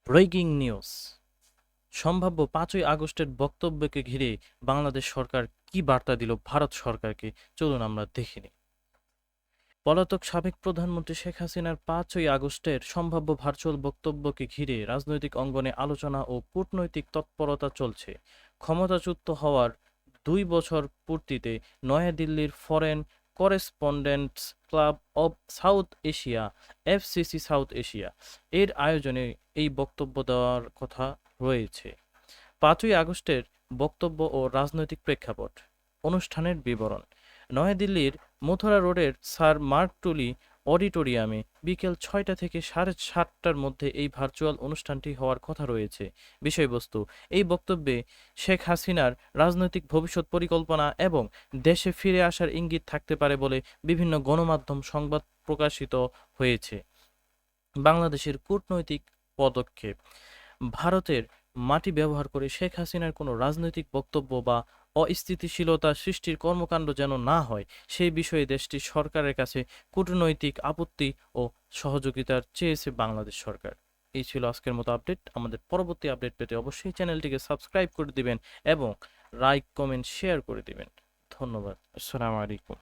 Breaking news. সম্ভাব্য ৫ই আগস্টের বক্তব্যকে ঘিরে বাংলাদেশ সরকার কি বার্তা দিল ভারত সরকারকে, চলুন আমরা দেখে নিই। পলাতক সাবেক প্রধানমন্ত্রী শেখ হাসিনার ৫ই আগস্টের সম্ভাব্য ভার্চুয়াল বক্তব্যকে ঘিরে রাজনৈতিক অঙ্গনে আলোচনা ও কূটনৈতিক তৎপরতা চলছে। ক্ষমতাচ্যুত হওয়ার ২ বছর পূর্তিতে নয়াদিল্লির Foreign Correspondents Club of South Asia FCC South Asia এর আয়োজনে এই বক্তব্য দেওয়ার কথা রয়েছে। ৫ই আগস্টের বক্তব্য ও রাজনৈতিক প্রেক্ষাপট। অনুষ্ঠানের বিবরণ। নয়াদিল্লির মথুরা রোডের স্যার মার্ক টুলি অডিটোরিয়ামে বিকেল ৬টা থেকে ৭:৩০টার মধ্যে এই ভার্চুয়াল অনুষ্ঠানটি হওয়ার কথা রয়েছে। বিষয়বস্তু: এই বক্তব্যে শেখ হাসিনার রাজনৈতিক ভবিষ্যৎ পরিকল্পনা এবং দেশে ফিরে আসার ইঙ্গিত থাকতে পারে বলে বিভিন্ন গণমাধ্যম সংবাদ প্রকাশিত হয়েছে। বাংলাদেশের কূটনৈতিক পদক্ষেপ: ভারতের মাটি ব্যবহার করে শেখ হাসিনার কোনো রাজনৈতিক বক্তব্য বা অস্থিতিশীলতা সৃষ্টির কর্মকাণ্ড যেন না হয়, সেই বিষয়ে দেশটির সরকারের কাছে কূটনৈতিক আপত্তি ও সহযোগিতার চেয়েছে বাংলাদেশ সরকার। এই ছিল আজকের মতো আপডেট। আমাদের পরবর্তী আপডেট পেতে অবশ্যই চ্যানেলটিকে সাবস্ক্রাইব করে দিবেন এবং লাইক, কমেন্ট, শেয়ার করে দিবেন। ধন্যবাদ। আসসালামু আলাইকুম।